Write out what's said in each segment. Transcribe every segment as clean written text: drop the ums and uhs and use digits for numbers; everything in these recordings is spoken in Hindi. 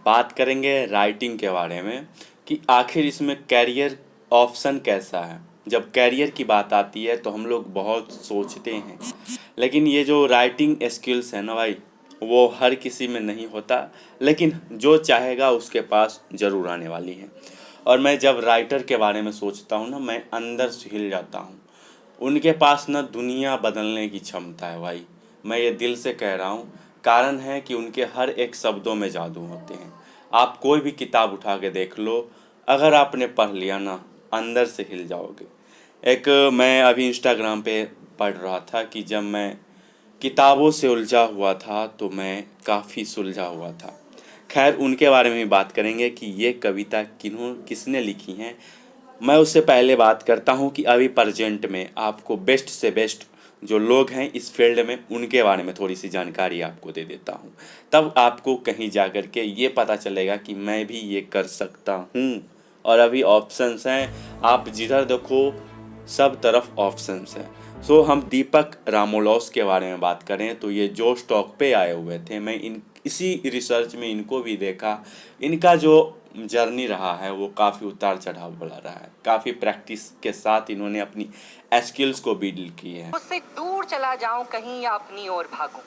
बात करेंगे राइटिंग के बारे में कि आखिर इसमें कैरियर ऑप्शन कैसा है। जब कैरियर की बात आती है तो हम लोग बहुत सोचते हैं, लेकिन ये जो राइटिंग स्किल्स है ना भाई, वो हर किसी में नहीं होता, लेकिन जो चाहेगा उसके पास ज़रूर आने वाली है। और मैं जब राइटर के बारे में सोचता हूँ ना, मैं अंदर से हिल जाता हूँ। उनके पास ना दुनिया बदलने की क्षमता है भाई, मैं ये दिल से कह रहा हूँ। कारण है कि उनके हर एक शब्दों में जादू होते हैं। आप कोई भी किताब उठा के देख लो, अगर आपने पढ़ लिया ना, अंदर से हिल जाओगे। एक मैं अभी इंस्टाग्राम पे पढ़ रहा था कि जब मैं किताबों से उलझा हुआ था तो मैं काफ़ी सुलझा हुआ था। खैर, उनके बारे में भी बात करेंगे कि ये कविता किसने लिखी हैं। मैं उससे पहले बात करता हूँ कि अभी प्रेजेंट में आपको बेस्ट से बेस्ट जो लोग हैं इस फील्ड में, उनके बारे में थोड़ी सी जानकारी आपको दे देता हूँ। तब आपको कहीं जा कर के ये पता चलेगा कि मैं भी ये कर सकता हूँ। और अभी ऑप्शंस हैं, आप जिधर देखो सब तरफ ऑप्शंस हैं। सो हम दीपक रामोलॉस के बारे में बात करें तो ये जो स्टॉक पे आए हुए थे, मैं इन इसी रिसर्च में इनको भी देखा। इनका जो जर्नी रहा है वो काफ़ी उतार चढ़ाव वाला रहा है। काफ़ी प्रैक्टिस के साथ इन्होंने अपनी स्किल्स को बिल्ड किए हैं। उससे दूर चला जाऊं कहीं या अपनी ओर भागूं।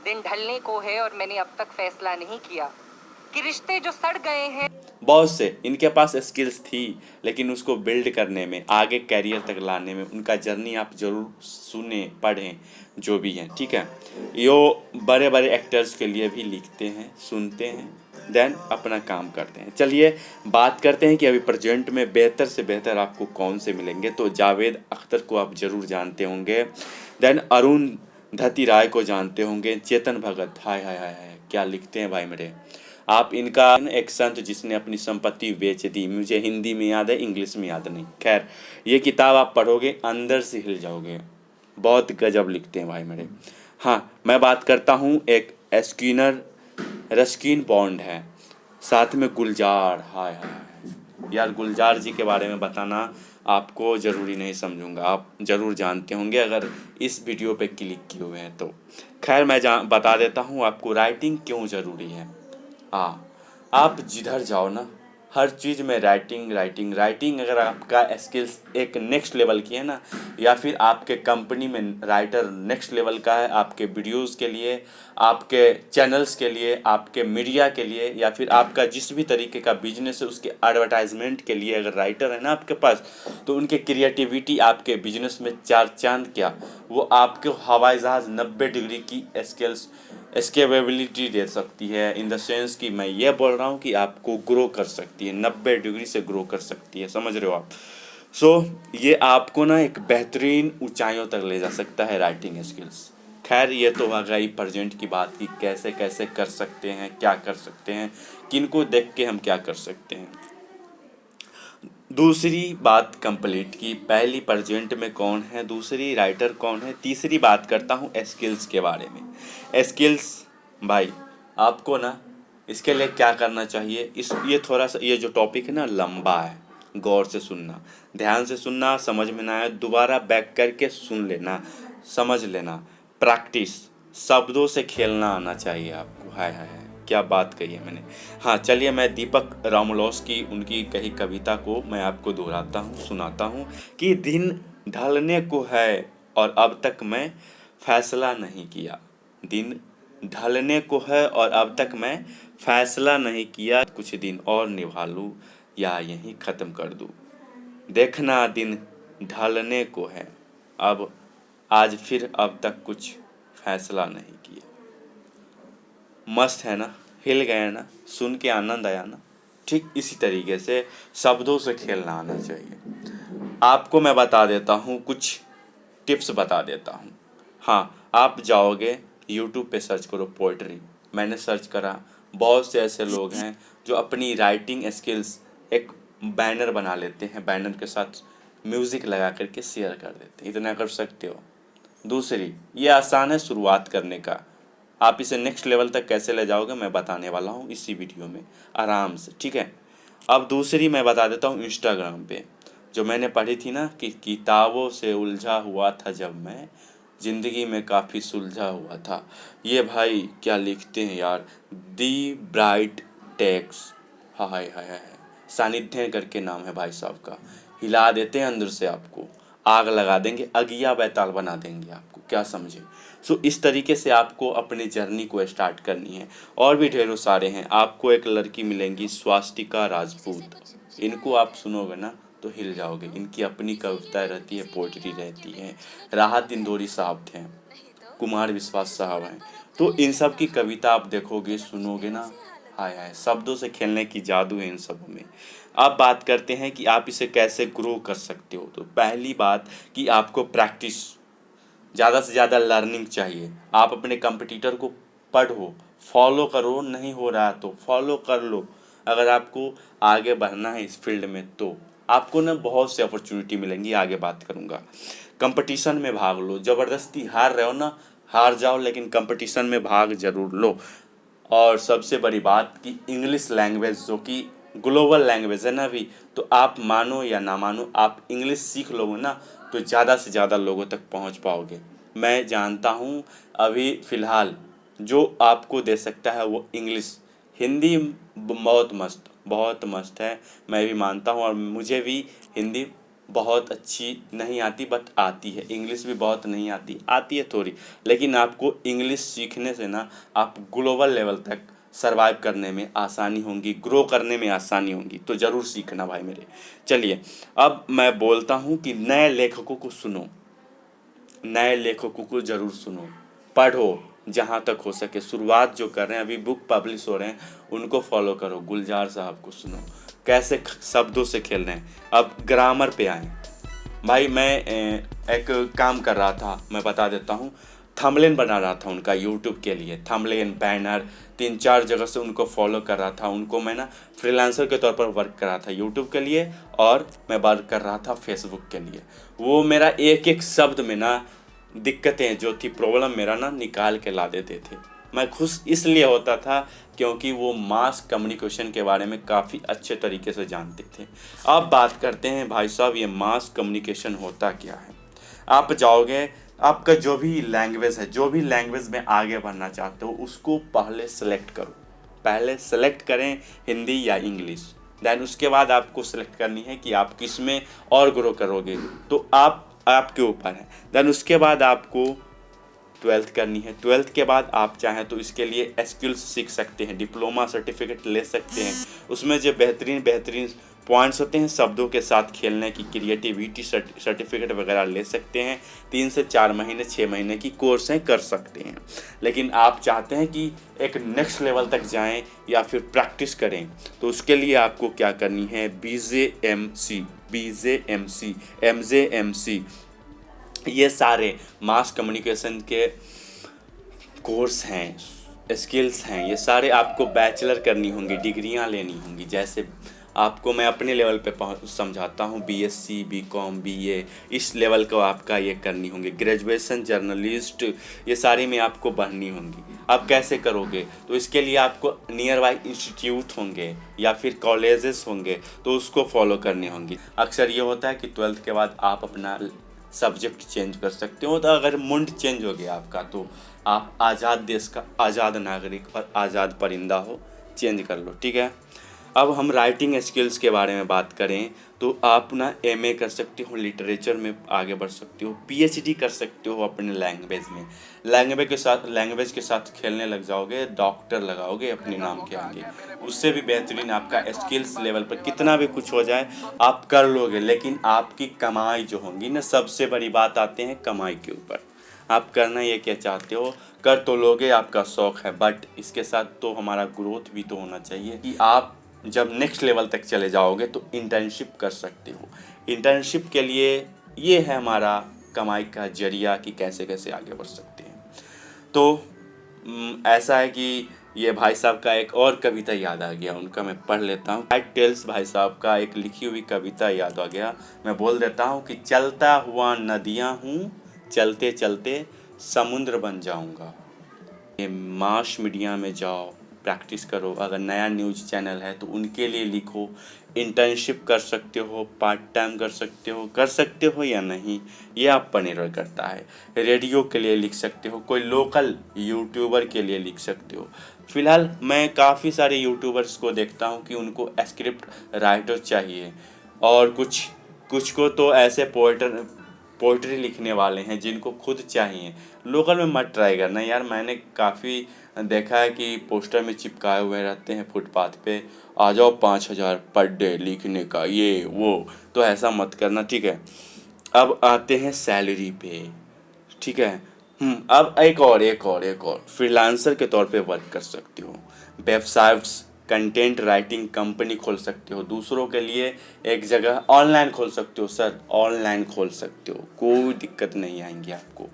दिन ढलने को है और मैंने अब तक फैसला नहीं किया कि रिश्ते जो सड़ गए हैं। बहुत से इनके पास स्किल्स थी, लेकिन उसको बिल्ड करने में, आगे कैरियर तक लाने में उनका जर्नी आप ज़रूर सुने पढ़ें, जो भी हैं, ठीक है। यो बड़े बड़े एक्टर्स के लिए भी लिखते हैं, सुनते हैं, देन अपना काम करते हैं। चलिए बात करते हैं कि अभी प्रेजेंट में बेहतर से बेहतर आपको कौन से मिलेंगे। तो जावेद अख्तर को आप ज़रूर जानते होंगे, देन अरुण धती राय को जानते होंगे, चेतन भगत, हाय हाय हाय हाय क्या लिखते हैं भाई मेरे। आप इनका एक संत जिसने अपनी संपत्ति बेच दी, मुझे हिंदी में याद है, इंग्लिश में याद नहीं। खैर, ये किताब आप पढ़ोगे अंदर से हिल जाओगे। बहुत गजब लिखते हैं भाई मेरे। हाँ, मैं बात करता हूँ एक स्किनर, रस्किन बॉन्ड है, साथ में गुलजार, हाय हाय यार, गुलजार जी के बारे में बताना आपको ज़रूरी नहीं समझूंगा, आप ज़रूर जानते होंगे अगर इस वीडियो पे क्लिक किए हुए हैं तो। खैर, मैं बता देता हूँ आपको राइटिंग क्यों ज़रूरी है। हाँ, आप जिधर जाओ ना, हर चीज़ में राइटिंग राइटिंग राइटिंग। अगर आपका स्किल्स एक नेक्स्ट लेवल की है ना, या फिर आपके कंपनी में राइटर नेक्स्ट लेवल का है, आपके वीडियोस के लिए, आपके चैनल्स के लिए, आपके मीडिया के लिए, या फिर आपका जिस भी तरीके का बिजनेस है उसके एडवर्टाइजमेंट के लिए अगर राइटर है ना आपके पास, तो उनके क्रिएटिविटी आपके बिजनेस में चार चांद क्या, वो आपके हवाई जहाज़ 90 डिग्री की स्किल्स एस्केपेबिलिटी दे सकती है। इन द सेंस कि मैं ये बोल रहा हूँ कि आपको ग्रो कर सकती है, 90 डिग्री से ग्रो कर सकती है, समझ रहे हो आप। सो ये आपको ना एक बेहतरीन ऊंचाइयों तक ले जा सकता है राइटिंग स्किल्स। खैर, ये तो आ गई प्रेजेंट की बात कि कैसे कैसे कर सकते हैं, क्या कर सकते हैं, किनको देख के हम क्या कर सकते हैं। दूसरी बात कंप्लीट की, पहली प्रेजेंट में कौन है, दूसरी राइटर कौन है, तीसरी बात करता हूँ स्किल्स के बारे में। स्किल्स भाई, आपको ना इसके लिए क्या करना चाहिए, इस ये थोड़ा सा, ये जो टॉपिक है ना लंबा है, गौर से सुनना, ध्यान से सुनना, समझ में ना आए दोबारा बैक करके सुन लेना, समझ लेना। प्रैक्टिस, शब्दों से खेलना आना चाहिए आपको। हाय हाय हाय क्या बात कही है मैंने। हाँ, चलिए मैं दीपक रामोलॉस की उनकी कही कविता को मैं आपको दोहराता हूँ, सुनाता हूँ कि दिन ढलने को है और अब तक मैं फैसला नहीं किया। दिन ढलने को है और अब तक मैं फैसला नहीं किया, कुछ दिन और निभा लूँ या यहीं ख़त्म कर दूँ। देखना दिन ढलने को है, अब आज फिर अब तक कुछ फैसला नहीं किया। मस्त है ना, हिल गए ना, सुन के आनंद आया ना। ठीक इसी तरीके से शब्दों से खेलना आना चाहिए। आपको मैं बता देता हूँ, कुछ टिप्स बता देता हूँ। हाँ, आप जाओगे यूट्यूब पे सर्च करो पोइट्री, मैंने सर्च करा, बहुत से ऐसे लोग हैं जो अपनी राइटिंग स्किल्स एक बैनर बना लेते हैं, बैनर के साथ म्यूज़िक लगा करके शेयर कर देते हैं, इतना कर सकते हो। दूसरी, ये आसान है शुरुआत करने का, आप इसे नेक्स्ट लेवल तक कैसे ले जाओगे मैं बताने वाला हूँ इसी वीडियो में आराम से, ठीक है। अब दूसरी मैं बता देता हूँ, इंस्टाग्राम पे जो मैंने पढ़ी थी ना कि किताबों से उलझा हुआ था जब मैं, ज़िंदगी में काफ़ी सुलझा हुआ था। ये भाई क्या लिखते हैं यार, दी ब्राइट टेक्स, हाय हाय हाय हाय, सानिध्य करके नाम है भाई साहब का। हिला देते हैं अंदर से, आपको आग लगा देंगे, अगिया बैताल बना देंगे आपको, क्या समझे। सो इस तरीके से आपको अपनी जर्नी को स्टार्ट करनी है। और भी ढेरों सारे हैं। आपको एक लड़की मिलेंगी स्वास्तिका राजपूत, इनको आप सुनोगे ना तो हिल जाओगे। इनकी अपनी कविताएं रहती है, पोइट्री रहती है। राहत इंदौरी साहब थे, कुमार विश्वास साहब हैं। तो इन सब की कविता आप देखोगे, सुनोगे ना, हाय हाय, शब्दों से खेलने की जादू है इन सब में। अब बात करते हैं कि आप इसे कैसे ग्रो कर सकते हो। तो पहली बात कि आपको प्रैक्टिस, ज़्यादा से ज़्यादा लर्निंग चाहिए। आप अपने कंपटीटर को पढ़ो, फॉलो करो, नहीं हो रहा तो फॉलो कर लो। अगर आपको आगे बढ़ना है इस फील्ड में तो आपको ना बहुत सी अपॉर्चुनिटी मिलेंगी, आगे बात करूँगा। कंपटीशन में भाग लो, ज़बरदस्ती हार रहे हो ना, हार जाओ, लेकिन कंपटीशन में भाग ज़रूर लो। और सबसे बड़ी बात कि इंग्लिश लैंग्वेज जो कि ग्लोबल लैंग्वेज है ना अभी, तो आप मानो या ना मानो, आप इंग्लिश सीख लोगे ना तो ज़्यादा से ज़्यादा लोगों तक पहुंच पाओगे। मैं जानता हूं अभी फ़िलहाल जो आपको दे सकता है वो इंग्लिश। हिंदी बहुत मस्त है, मैं भी मानता हूं, और मुझे भी हिंदी बहुत अच्छी नहीं आती बट आती है। इंग्लिश भी बहुत नहीं आती, आती है थोड़ी, लेकिन आपको इंग्लिश सीखने से ना आप ग्लोबल लेवल तक सरवाइव करने में आसानी होगी, ग्रो करने में आसानी होगी। तो ज़रूर सीखना भाई मेरे। चलिए अब मैं बोलता हूँ कि नए लेखकों को सुनो, नए लेखकों को ज़रूर सुनो, पढ़ो जहाँ तक हो सके। शुरुआत जो कर रहे हैं, अभी बुक पब्लिश हो रहे हैं, उनको फॉलो करो। गुलजार साहब को सुनो, कैसे शब्दों से खेल रहे हैं। अब ग्रामर पे आए भाई। मैं एक काम कर रहा था, मैं बता देता हूँ। थंबनेल बना रहा था उनका यूट्यूब के लिए, थंबनेल, बैनर, 3-4 जगह से उनको फॉलो कर रहा था। उनको मैं ना फ्रीलांसर के तौर पर वर्क कर रहा था यूट्यूब के लिए, और मैं वर्क कर रहा था फेसबुक के लिए। वो मेरा एक एक शब्द में ना दिक्कतें जो थी, प्रॉब्लम मेरा ना निकाल के ला देते थे। मैं खुश इसलिए होता था क्योंकि वो मास कम्युनिकेशन के बारे में काफ़ी अच्छे तरीके से जानते थे। अब बात करते हैं भाई साहब, ये मास कम्युनिकेशन होता क्या है। आप जाओगे, आपका जो भी लैंग्वेज है, जो भी लैंग्वेज में आगे बढ़ना चाहते हो, उसको पहले सेलेक्ट करो। पहले सेलेक्ट करें हिंदी या इंग्लिश, देन उसके बाद आपको सेलेक्ट करनी है कि आप किस में और ग्रो करोगे, तो आपके ऊपर है। देन उसके बाद आपको 12th करनी है। 12th के बाद आप चाहें तो इसके लिए स्किल्स सीख सकते हैं, डिप्लोमा सर्टिफिकेट ले सकते हैं। उसमें जो बेहतरीन पॉइंट्स होते हैं, शब्दों के साथ खेलने की, क्रिएटिविटी सर्टिफिकेट वगैरह ले सकते हैं। 3 से 4 महीने 6 महीने की कोर्स हैं, कर सकते हैं। लेकिन आप चाहते हैं कि एक नेक्स्ट लेवल तक जाएं या फिर प्रैक्टिस करें, तो उसके लिए आपको क्या करनी है, BJMC, MJMC, ये सारे मास कम्युनिकेशन के कोर्स हैं, स्किल्स हैं। ये सारे आपको बैचलर करनी होंगी, डिग्रियां लेनी होंगी। जैसे आपको मैं अपने लेवल पे समझाता हूँ, BSc, BCom, BA, इस लेवल को आपका ये करनी होंगी। ग्रेजुएशन, जर्नलिस्ट, ये सारी में आपको बढ़नी होंगी। आप कैसे करोगे, तो इसके लिए आपको नियर बाई इंस्टीट्यूट होंगे या फिर कॉलेजेस होंगे, तो उसको फॉलो करने होंगी। अक्सर ये होता है कि 12th के बाद आप अपना सब्जेक्ट चेंज कर सकते हो। तो अगर मुंड चेंज हो गया आपका, तो आप आज़ाद देश का आज़ाद नागरिक और आज़ाद परिंदा हो, चेंज कर लो, ठीक है। अब हम राइटिंग स्किल्स के बारे में बात करें, तो आप ना MA कर सकते हो, लिटरेचर में आगे बढ़ सकते हो, PhD कर सकते हो अपने लैंग्वेज में। लैंग्वेज के साथ खेलने लग जाओगे, डॉक्टर लगाओगे अपने नाम के आगे। उससे भी बेहतरीन आपका स्किल्स लेवल पर कितना भी कुछ हो जाए आप कर लोगे। लेकिन आपकी कमाई जो होंगी ना, सबसे बड़ी बात आते हैं कमाई के ऊपर। आप करना ये क्या चाहते हो, कर तो लोगे, आपका शौक़ है, बट इसके साथ तो हमारा ग्रोथ भी तो होना चाहिए कि आप जब नेक्स्ट लेवल तक चले जाओगे तो इंटर्नशिप कर सकते हो। इंटर्नशिप के लिए ये है हमारा कमाई का जरिया कि कैसे कैसे आगे बढ़ सकते हैं। तो ऐसा है कि ये भाई साहब का एक और कविता याद आ गया, उनका मैं पढ़ लेता हूँ। ब्राइट टेल्स भाई साहब का एक लिखी हुई कविता याद आ गया, मैं बोल देता हूँ कि चलता हुआ नदियाँ हूँ, चलते चलते समुद्र बन जाऊँगा। ये मास मीडिया में जाओ, प्रैक्टिस करो। अगर नया न्यूज़ चैनल है तो उनके लिए लिखो। इंटर्नशिप कर सकते हो, पार्ट टाइम कर सकते हो या नहीं, ये आप पर निर्भर करता है। रेडियो के लिए लिख सकते हो, कोई लोकल यूट्यूबर के लिए लिख सकते हो। फ़िलहाल मैं काफ़ी सारे यूट्यूबर्स को देखता हूँ कि उनको स्क्रिप्ट राइटर चाहिए, और कुछ कुछ को तो ऐसे पोइट्री लिखने वाले हैं जिनको खुद चाहिए। लोकल में मत ट्राई करना यार, मैंने काफ़ी देखा है कि पोस्टर में चिपकाए हुए रहते हैं फुटपाथ पे, आ जाओ 5,000 पर डे लिखने का, ये वो, तो ऐसा मत करना, ठीक है। अब आते हैं सैलरी पे, ठीक है। अब एक और फ्रीलांसर के तौर पे वर्क कर सकते हो। वेबसाइट्स, कंटेंट राइटिंग कंपनी खोल सकते हो, दूसरों के लिए एक जगह ऑनलाइन खोल सकते हो सर, ऑनलाइन खोल सकते हो, कोई दिक्कत नहीं आएंगी आपको।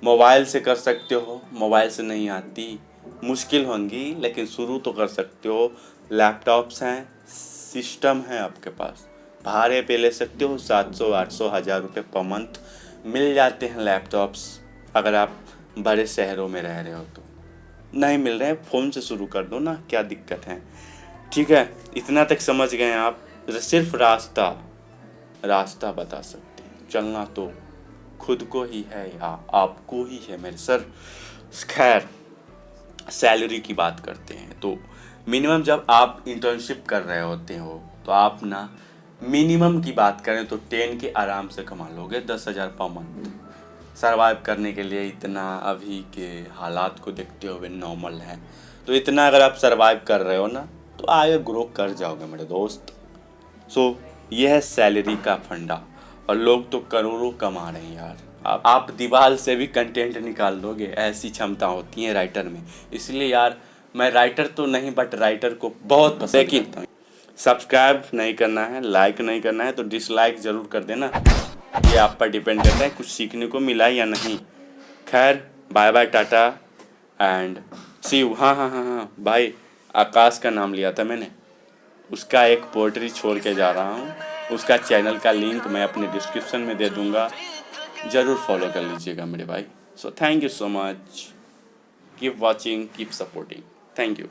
मोबाइल से कर सकते हो, मोबाइल से नहीं आती, मुश्किल होंगी, लेकिन शुरू तो कर सकते हो। लैपटॉप्स हैं, सिस्टम है आपके पास, भाड़े पे ले सकते हो, 700 800 1000 रुपये पर मंथ मिल जाते हैं लैपटॉप्स। अगर आप बड़े शहरों में रह रहे हो तो, नहीं मिल रहे हैं फ़ोन से शुरू कर दो ना, क्या दिक्कत है, ठीक है। इतना तक समझ गए आप। सिर्फ रास्ता बता सकते हैं, चलना तो खुद को ही है या आपको ही है मेरे सर। खैर, सैलरी की बात करते हैं तो मिनिमम जब आप इंटर्नशिप कर रहे होते हो तो आप ना, मिनिमम की बात करें तो 10 के आराम से कमा लोगे, 10,000 पर मंथ। सर्वाइव करने के लिए इतना अभी के हालात को देखते हुए नॉर्मल है, तो इतना अगर आप सर्वाइव कर रहे हो ना तो आगे ग्रो कर जाओगे मेरे दोस्त। सो ये है सैलरी का फंडा, और लोग तो करोड़ों कमा रहे हैं यार। आप दीवार से भी कंटेंट निकाल दोगे, ऐसी क्षमता होती है राइटर में। इसलिए यार मैं राइटर तो नहीं, बट राइटर को बहुत पसंद करता हूँ। सब्सक्राइब नहीं करना है, लाइक नहीं करना है तो डिसलाइक ज़रूर कर देना, ये आप पर डिपेंड करता है कुछ सीखने को मिला या नहीं। खैर, bye bye, tata and see you. हाँ भाई, आकाश का नाम लिया था मैंने, उसका एक पोएट्री छोड़ के जा रहा हूँ, उसका चैनल का लिंक मैं अपने डिस्क्रिप्शन में दे दूँगा, ज़रूर फॉलो कर लीजिएगा मेरे भाई। So thank you so much, keep watching, keep supporting, thank you.